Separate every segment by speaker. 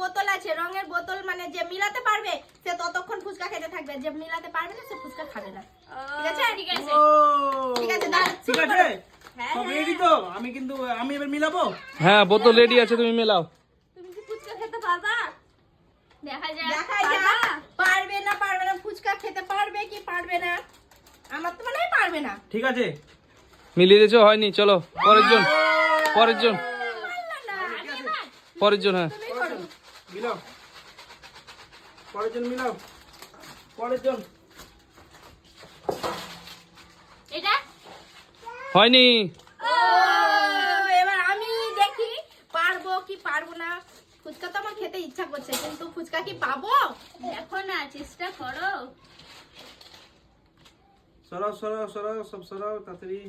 Speaker 1: বোতল আছে, রঙের বোতল, মানে যে মিলাতে পারবে সে ততক্ষণ ফুচকা খেতে থাকবে, যে মিলাতে পারবে না সে ফুচকা খাবে না। ঠিক আছে? ঠিক আছে, ঠিক আছে, দাঁড়া,
Speaker 2: ঠিক আছে, সব রেডি তো? আমি এবার মিলাবো।
Speaker 3: হ্যাঁ, বোতল রেডি আছে, তুমি মেলাও।
Speaker 1: তুমি কি ফুচকা খেতে পারবা?
Speaker 4: দেখা যাক
Speaker 1: দেখা যাক পারবে না পারবে না, ফুচকা খেতে পারবে কি পারবে না। আমার তো মনে হয় পারবে না।
Speaker 2: ঠিক আছে,
Speaker 3: মিলিয়ে দিয়েছো, হয়নি, চলো পরের জন, পরের জন, পরের জন। হ্যাঁ,
Speaker 1: তুমি করো।
Speaker 2: মিলাও, পরের জন মিলাও, পরের জন।
Speaker 4: এটা
Speaker 3: হয়নি।
Speaker 1: ও, এবার আমি দেখি পারবো কি পারবো না। ফুচকা তো আমার খেতে ইচ্ছা করছে, কিন্তু ফুচকা কি পাবো?
Speaker 4: দেখো না, চেষ্টা করো।
Speaker 2: সরাও সরাও সরাও, সব সরাও তাড়াতাড়ি।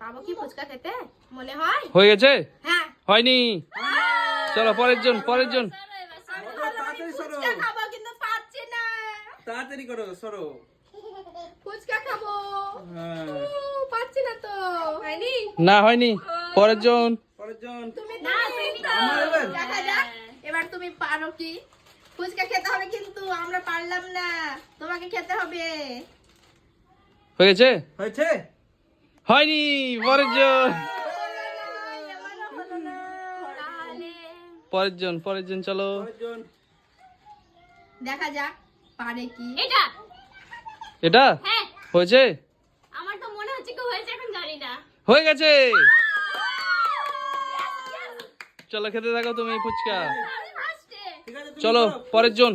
Speaker 1: পাবো কি ফুচকা খেতে মনে হয়?
Speaker 3: হয়ে গেছে?
Speaker 1: হ্যাঁ,
Speaker 3: হয়নি। চলো পরের জন, পরের জন।
Speaker 1: আমি
Speaker 2: তাড়াতাড়ি সরো,
Speaker 1: ফুচকা খাবো কিন্তু পাচ্ছি না।
Speaker 2: তাড়াতাড়ি করো, সরো।
Speaker 1: ফুচকা খাবো,
Speaker 2: হ্যাঁ,
Speaker 1: পাচ্ছি না তো। হয়নি?
Speaker 3: না, হয়নি, পরের জন।
Speaker 2: পরের জন।
Speaker 1: তুমি
Speaker 4: না,
Speaker 1: তুমি
Speaker 4: তুমি
Speaker 1: তো।
Speaker 2: আমার এবার?
Speaker 1: দেখা যাক এবার তুমি পারো কি। ফুচকা খেতে হবে কিন্তু আমরা পারলাম না, তোমাকে খেতে হবে।
Speaker 3: হয়ে গেছে?
Speaker 2: হয়েছে?
Speaker 3: হয়নি, পরের জন,
Speaker 1: এবারও হলো না।
Speaker 4: তাহলে
Speaker 3: পরের জন, পরের জন, চলো।
Speaker 2: পরের জন।
Speaker 1: দেখা যাক পারে কি।
Speaker 4: এটা
Speaker 3: এটা
Speaker 4: হ্যাঁ,
Speaker 3: হয়েছে?
Speaker 4: আমার তো মনে হচ্ছে কি হয়েছে, এখন জানি না।
Speaker 3: হয়ে গেছে। চলো খেতে থাকো তুমি ফুচকা।
Speaker 4: আমি ফার্স্টে।
Speaker 2: ঠিক আছে, তুমি
Speaker 3: চলো
Speaker 2: করো।
Speaker 3: পরের জন,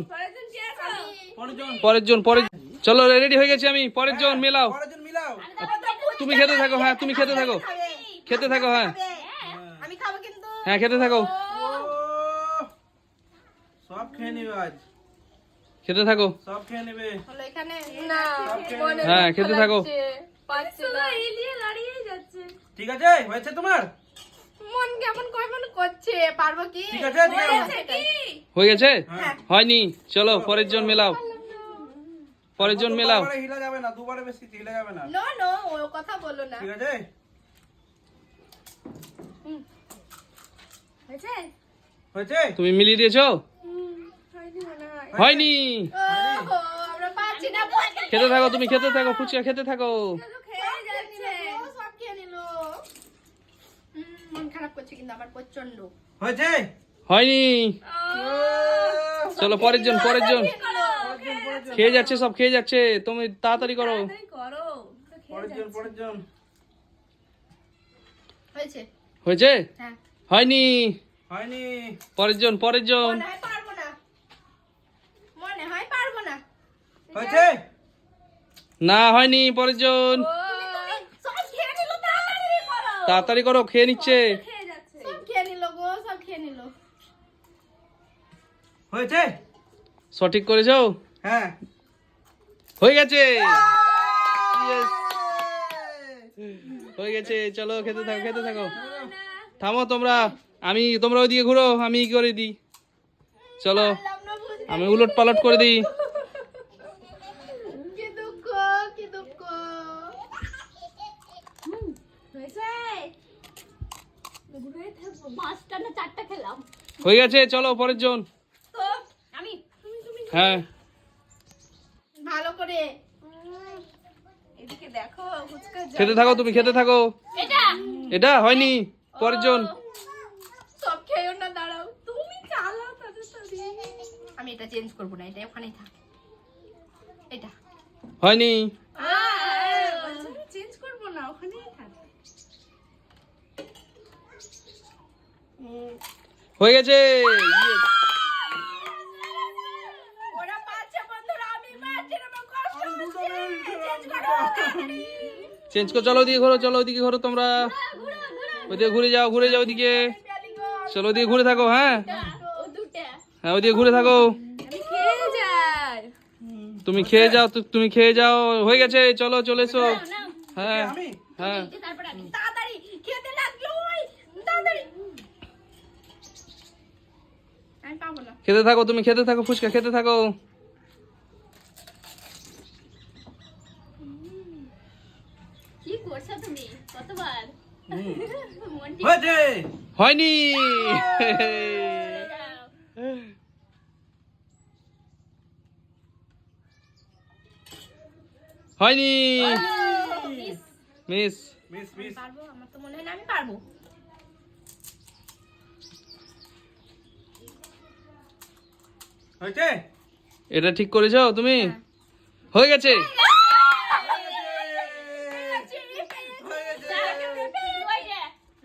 Speaker 2: পরের জন।
Speaker 3: পরের জন, পরের। চলো রেডি হয়ে গেছি আমি, পরের জন মেলাও।
Speaker 2: পরের জন মিলাও।
Speaker 3: তুমি খেতে থাকো, হ্যাঁ তুমি খেতে থাকো, খেতে থাকো, হ্যাঁ
Speaker 1: আমি খাবো কিন্তু।
Speaker 3: হ্যাঁ খেতে থাকো,
Speaker 2: ও, সব খেয়ে নেবে আজ,
Speaker 3: খেতে থাকো,
Speaker 2: সব খেয়ে নেবে।
Speaker 1: হলো এখানে না,
Speaker 2: সব খেয়ে
Speaker 1: মনে
Speaker 2: নেবে।
Speaker 3: হ্যাঁ খেতে থাকো।
Speaker 1: পাচ্ছি না।
Speaker 4: এলিয়ে দাঁড়িয়ে যাচ্ছে।
Speaker 2: ঠিক আছে, হয়েছে তোমার?
Speaker 1: মন কেমন কেমন করছে, পারবো কি?
Speaker 2: ঠিক আছে, ঠিক আছে।
Speaker 1: হয়েছে কি?
Speaker 3: হয়ে গেছে?
Speaker 2: হ্যাঁ।
Speaker 3: হয়নি, চলো পরের জন মেলাও, পরের জন মেলাও।
Speaker 2: দুবারে হিলা যাবে না, দুবারে বেশি হিলা যাবে না।
Speaker 1: নো নো, ও কথা বলো না।
Speaker 2: ঠিক আছে,
Speaker 1: হয়েছে?
Speaker 2: হয়েছে?
Speaker 3: তুমি মিলিয়ে দিয়েছো?
Speaker 1: হয়নি মনে হয়।
Speaker 3: হয়নি।
Speaker 1: ওহো, আমরা পাচ্ছি না।
Speaker 3: খেতে থাকো, তুমি খেতে থাকো, ফুচকা খেতে থাকো।
Speaker 1: খেয়ে যাচ্ছে, সব খেয়ে নিল। মন খারাপ করছে কিন্তু আমার প্রচন্ড।
Speaker 2: হয়েছে?
Speaker 3: হয়নি। চলো পরের জন, পরের জন। খেয়ে যাচ্ছে, সব খেয়ে যাচ্ছে, তুমি তাড়াতাড়ি করো।
Speaker 1: করো।
Speaker 2: পরের জন, পরের জন।
Speaker 1: হয়েছে?
Speaker 3: হয়েছে?
Speaker 1: হ্যাঁ।
Speaker 3: হয়নি,
Speaker 2: হয়নি।
Speaker 3: পরের জন, পরের জন।
Speaker 1: মনে হয় পারবো না, মনে হয় পারবো না।
Speaker 2: হয়েছে?
Speaker 3: না হয়নি, পরের জন।
Speaker 1: সব খেয়ে নিল, তাড়াতাড়ি করো।
Speaker 3: তাড়াতাড়ি করো, খেয়ে নিচ্ছে।
Speaker 1: সব খেয়ে নিল গো, সব খেয়ে নিল।
Speaker 2: হয়েছে?
Speaker 3: সঠিক করেছো?
Speaker 2: হ্যাঁ।
Speaker 3: হয়ে গেছে। Yes, হয়ে গেছে, চলো খেতে থাকো, খেতে থাকো। থামো তোমরা, তোমরা ওইদিকে ঘুরো, আমি ই করে দিই। চলো
Speaker 1: পারলাম না বুঝতে।
Speaker 3: আমি উলট পালট করে দিই।
Speaker 1: কি দুঃখ, কি দুঃখ। হয়েছে?
Speaker 4: পাঁচটা না চারটা খেলাম।
Speaker 3: হয়ে গেছে, চলো পরের জন।
Speaker 1: তো
Speaker 4: আমি
Speaker 3: হ্যাঁ
Speaker 1: ভালো করে এদিকে দেখো, ফুচকা
Speaker 3: খেতে থাকো, তুমি খেতে থাকো।
Speaker 4: এটা
Speaker 3: এটা হয়নি, পরের জন।
Speaker 1: সব খেয়েও না, দাঁড়াও, তুমি চালাও তাড়াতাড়ি। আমি এটা চেঞ্জ করব না, এটা ওখানেই থাক। এটা
Speaker 3: হয়নি।
Speaker 1: চেঞ্জ করব না, ওখানেই থাক।
Speaker 3: হয়ে গেছে। Yes,
Speaker 1: ওরা পাচ্ছে বন্ধুরা, আমি পাচ্ছি না, আমার কষ্ট হচ্ছে। চেঞ্জ করো তাড়াতাড়ি।
Speaker 3: চেঞ্জ করো, চলো ওদিকে ঘোরো, চলো ওদিকে ঘোরো তোমরা। ওদিকে ঘুরে যাও, ঘুরে যাও ওদিকে। চলো ওদিকে ঘুরে থাকো, হ্যাঁ
Speaker 4: ও দুটা
Speaker 3: হ্যাঁ ওদিকে ঘুরে থাকো।
Speaker 1: আমি খেয়ে যাই।
Speaker 3: তুমি খেয়ে যাও, তুমি খেয়ে যাও। হয়ে গেছে, চলো চলে এসো।
Speaker 4: না
Speaker 3: হ্যাঁ
Speaker 2: আমি?
Speaker 3: হ্যাঁ
Speaker 4: তারপর আমি
Speaker 1: তাড়াতাড়ি খেতে লাগলো, ওই তাড়াতাড়ি। আমি পাবো না।
Speaker 3: খেতে থাকো, তুমি খেতে থাকো, ফুচকা খেতে থাকো।
Speaker 4: কি করছো তুমি? কতবার মন্টি
Speaker 2: হয়েছে
Speaker 3: হয়নি হয়নি মিস
Speaker 2: মিস মিস
Speaker 1: পারবো, আমার তো মনে হয় না আমি পারবো।
Speaker 2: হয়েছে
Speaker 3: এটা ঠিক করেছো তুমি? হয়ে গেছে।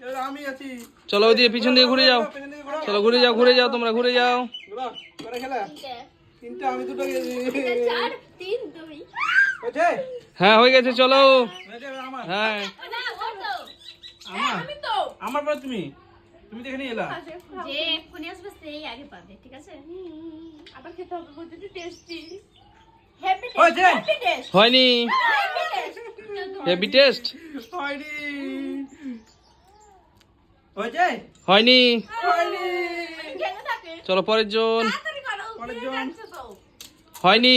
Speaker 2: এবার আমি আছি
Speaker 3: চলো ওদিকে পিছন দিয়ে ঘুরে যাও।
Speaker 2: পেছন দিকে ঘোরো।
Speaker 3: চলো ঘুরে যাও তোমরা ঘুরে যাও।
Speaker 2: ঘোরো, করে খেলা তিনটা আমি দুটো গেছি
Speaker 4: 4 3 2
Speaker 2: হয়েছে
Speaker 3: হ্যাঁ হয়ে গেছে চলো।
Speaker 2: হয়েছে এবার আমার
Speaker 3: হ্যাঁ
Speaker 4: না ও তো
Speaker 2: আমার
Speaker 1: আমি তো
Speaker 2: আমার পর তুমি তুমি তো এখানে এলা
Speaker 4: যে এক্ষুনি আসবে সেই আগে পাবে, ঠিক আছে?
Speaker 1: আবার খেতে হবে, বুঝতে টেস্টি। হ্যাপি
Speaker 2: হয়েছে?
Speaker 1: হ্যাপি টেস্ট,
Speaker 3: হয়নি
Speaker 1: হ্যাপি টেস্ট।
Speaker 3: হেভি টেস্ট
Speaker 2: হয়নি হয়েছে
Speaker 3: হয়নি।
Speaker 2: হয়নি
Speaker 1: খেতে থাকে,
Speaker 3: চলো পরের জন।
Speaker 1: তাড়াতাড়ি করো,
Speaker 2: পরের
Speaker 1: খেয়ে
Speaker 2: জন।
Speaker 1: যাচ্ছে তো।
Speaker 3: হয়নি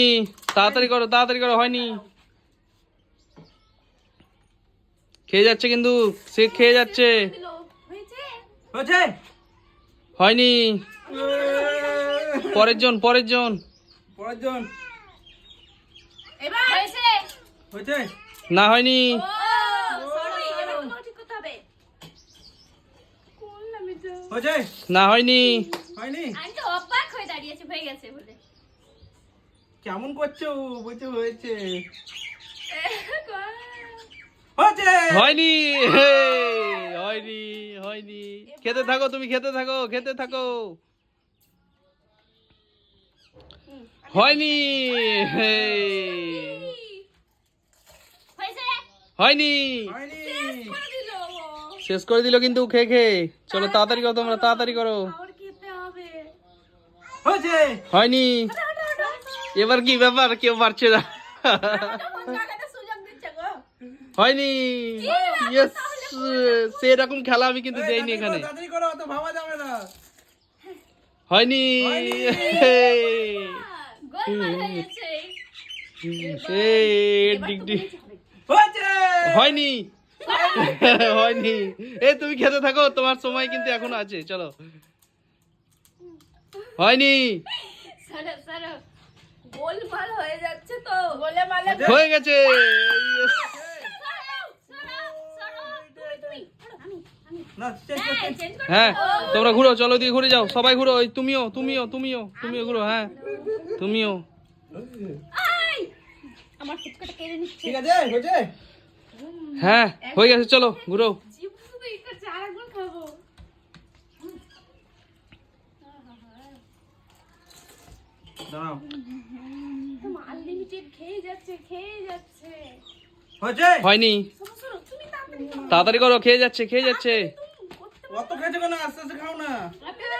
Speaker 3: তাড়াতাড়ি করো হয়নি। খেয়ে যাচ্ছে কিন্তু সে খেয়ে যাচ্ছে।
Speaker 1: দিলো, হয়েছে?
Speaker 2: হয়েছে
Speaker 3: হয়নি। পরের জন
Speaker 2: পরের জন
Speaker 1: এবার
Speaker 4: হয়েছে
Speaker 2: হয়েছে
Speaker 3: না হয়নি।
Speaker 1: ও সরি, এবার তোমাকে ঠিক করতে হবে। কোন নামে যাও?
Speaker 2: হয়েছে
Speaker 3: না হয়নি।
Speaker 2: হয়নি
Speaker 4: আমি তো অবাক হয়ে দাঁড়িয়েছি হয়ে গেছে বলে।
Speaker 2: কেমন করছো বলছো হয়েছে
Speaker 1: হয়েছে।
Speaker 2: হয়েছে
Speaker 3: হয়নি হয়নি হয়নি। খেতে থাকো তুমি খেতে থাকো হয়নি
Speaker 4: হয়েছে
Speaker 3: হয়নি।
Speaker 2: হয়নি
Speaker 1: দিলো ও।
Speaker 3: শেষ করে দিল কিন্তু খেয়ে চলো তাড়াতাড়ি করো তোমরা তাড়াতাড়ি করো।
Speaker 1: আবার খেতে হবে।
Speaker 2: হয়েছে
Speaker 3: হয়নি। এবার কি ব্যাপার কেউ পারছে না।
Speaker 1: জায়গাটা সুযোগ দিচ্ছে গো।
Speaker 3: হয়নি। ইয়েস সেরকম খেলা আমি কিন্তু দেইনি এখানে।
Speaker 2: তাড়াতাড়ি করো অত ভাবা যাবে না
Speaker 3: হয়নি।
Speaker 4: গোলমাল হয়ে গেছে।
Speaker 3: এই ডিগডি
Speaker 2: হয়েছে
Speaker 3: হয়নি হয়নি। এই তুমি খেতে থাকো তোমার সময় কিন্তু এখনো আছে চলো। হয়নি।
Speaker 4: সরো সরো
Speaker 1: গোলমাল হয়ে যাচ্ছে তো। গোলমালে
Speaker 3: হয়ে গেছে। Yes!
Speaker 2: না চেঞ্জ কর চেঞ্জ
Speaker 4: চেঞ্জ কর।
Speaker 3: হ্যাঁ তোমরা ঘুরো চলো দিয়ে ঘুরে যাও সবাই ঘুরো। ওই তুমিও ঘুরো। হ্যাঁ তুমিও।
Speaker 4: আমার ফুচকাটা কেড়ে নিচ্ছে।
Speaker 2: ঠিক আছে হয়েছে
Speaker 3: হ্যাঁ হয়ে গেছে চলো ঘুরো।
Speaker 1: জিভ শুধু এই করছে, আরেকবার খাবো।
Speaker 2: দাঁড়াও
Speaker 1: আনলিমিটেড খেয়ে যাচ্ছে।
Speaker 2: হয়েছে
Speaker 3: হয়নি।
Speaker 1: সরো, সরো, তুমি তাড়াতাড়ি করো।
Speaker 3: তাড়াতাড়ি করো খেয়ে যাচ্ছে
Speaker 2: অত খেয়েছো কেন আস্তে আস্তে খাও না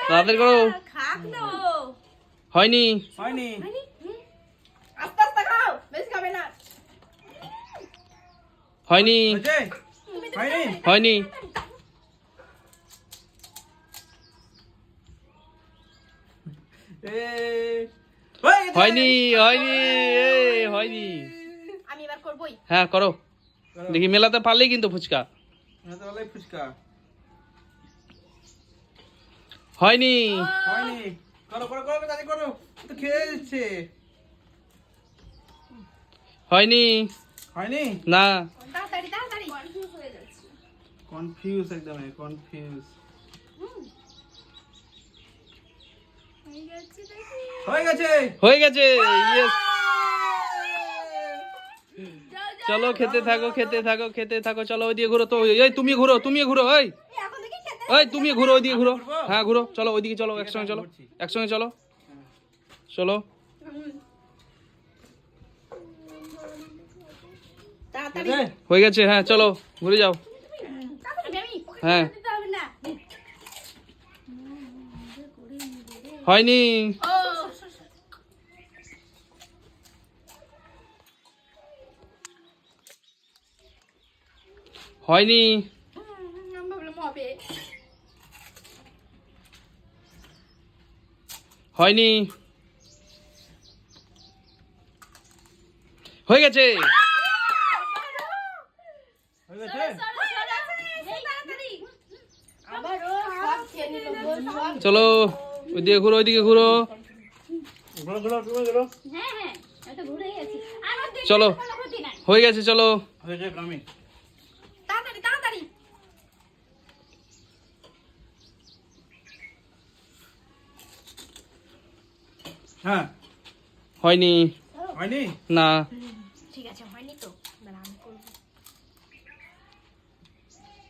Speaker 3: তাড়াতাড়ি করো।
Speaker 1: খাক না ও।
Speaker 3: হয়নি।
Speaker 2: হয়নি
Speaker 1: আস্তে আস্তে খাও, বেশি খাবে না।
Speaker 3: হয়নি।
Speaker 2: হয়েছে হয়নি
Speaker 3: হয়নি।
Speaker 2: এ হয়ে গেছে।
Speaker 3: হয়নি হয়নি।
Speaker 1: আমি এবার করবই।
Speaker 3: হ্যাঁ করো
Speaker 2: করো।
Speaker 3: দেখি মেলাতে পারলেই কিন্তু ফুচকা।
Speaker 2: এটা তো হলোই ফুচকা
Speaker 3: হয়নি।
Speaker 2: হয়নি করো করো করো তাড়াতাড়ি করো ও তো খেয়ে যাচ্ছে
Speaker 3: হয়নি।
Speaker 2: হয়নি
Speaker 3: না
Speaker 1: তাড়াতাড়ি কনফিউজ হয়ে যাচ্ছে।
Speaker 2: কনফিউজ একদম কনফিউজ হয়ে গেছে
Speaker 3: হয়ে গেছে। ইয়েস চলো খেতে থাকো চলো ওই দিয়ে ঘুরো তো। এই তুমি ঘুরো ওই
Speaker 1: এখন দেখি খেতে।
Speaker 3: ওই তুমি ঘুরো ওইদিকে ঘুরো।
Speaker 2: ঘুরবো?
Speaker 3: হ্যাঁ ঘুরো চলো ওইদিকে চলো
Speaker 2: ঠিক আছে,
Speaker 3: একসঙ্গে চলো
Speaker 2: ঘুরছি।
Speaker 3: একসঙ্গে চলো চলো।
Speaker 1: তাড়াতাড়ি।
Speaker 2: হয়েছে?
Speaker 3: হয়ে গেছে হ্যাঁ চলো ঘুরে যাও।
Speaker 1: আমি
Speaker 3: হ্যাঁ
Speaker 1: দিতে হবে না।
Speaker 3: হয়নি।
Speaker 1: ও
Speaker 3: হয়নি।
Speaker 1: আমি ভাবলাম হবে।
Speaker 3: হয়নি। হয়ে গেছে।
Speaker 2: হয়ে গেছে
Speaker 1: হয়ে গেছে।
Speaker 3: চলো ওইদিকে ঘুরো ওইদিকে ঘুরো
Speaker 2: ঘোরো ঘোরো ঘোরো ঘোরো
Speaker 4: হ্যাঁ হ্যাঁ আমি তো ঘুরেই গেছি আমার দেখতে
Speaker 3: চলো।
Speaker 4: কোনো ক্ষতি নাই
Speaker 3: হয়ে গেছে চলো
Speaker 2: হয়েছে আমি
Speaker 1: তাড়াতাড়ি তাড়াতাড়ি।
Speaker 2: হ্যাঁ
Speaker 3: হয়নি
Speaker 2: হয়নি
Speaker 3: না
Speaker 1: ঠিক আছে হয়নি তো, দাঁড়া আমি করবো।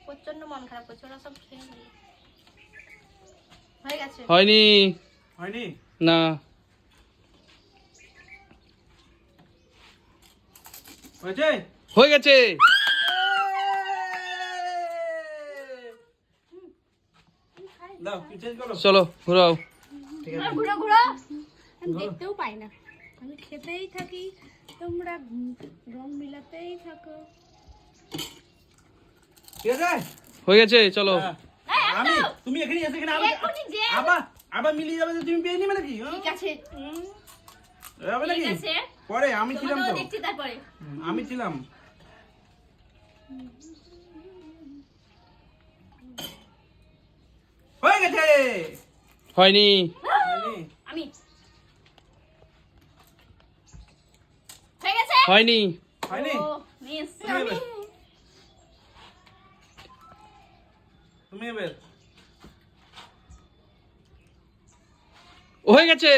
Speaker 1: প্রচন্ড মন খারাপ করছে, ওরা সব খেয়ে নিল। হয়ে গেছে।
Speaker 3: হয়নি
Speaker 2: হয়নি
Speaker 3: না
Speaker 2: হয়েছে
Speaker 3: হয়ে গেছে
Speaker 2: দাও চেঞ্জ করো
Speaker 3: চলো ঘুরাও
Speaker 2: ঠিক আছে
Speaker 4: ঘুরো ঘুরো
Speaker 1: আমি দেখতেও পাই না, আমি খেতেই থাকি, তোমরা রং মিলাতেই থাকো।
Speaker 2: ঠিক আছে
Speaker 3: হয়ে গেছে চলো
Speaker 2: হ্যাঁ। আমি তুমি এখানে এসে এখানে
Speaker 4: এক্ষুনি যে
Speaker 2: আবার আবার মিলিয়ে যাবে যে তুমি পেয়ে নিবে নাকি
Speaker 1: ঠিক আছে।
Speaker 2: হবে নাকি
Speaker 4: ঠিক আছে
Speaker 2: পরে আমি ছিলাম
Speaker 4: তোমাকেও
Speaker 2: তো
Speaker 4: দেখছি তারপরে
Speaker 2: আমি ছিলাম হয়ে গেছে
Speaker 3: হয়নি
Speaker 2: হয়নি?
Speaker 4: আমি হয়ে গেছে
Speaker 3: হয়নি
Speaker 2: হয়নি
Speaker 4: ও মিস
Speaker 2: তুমি এবার তুমি এবার
Speaker 3: হয়ে গেছে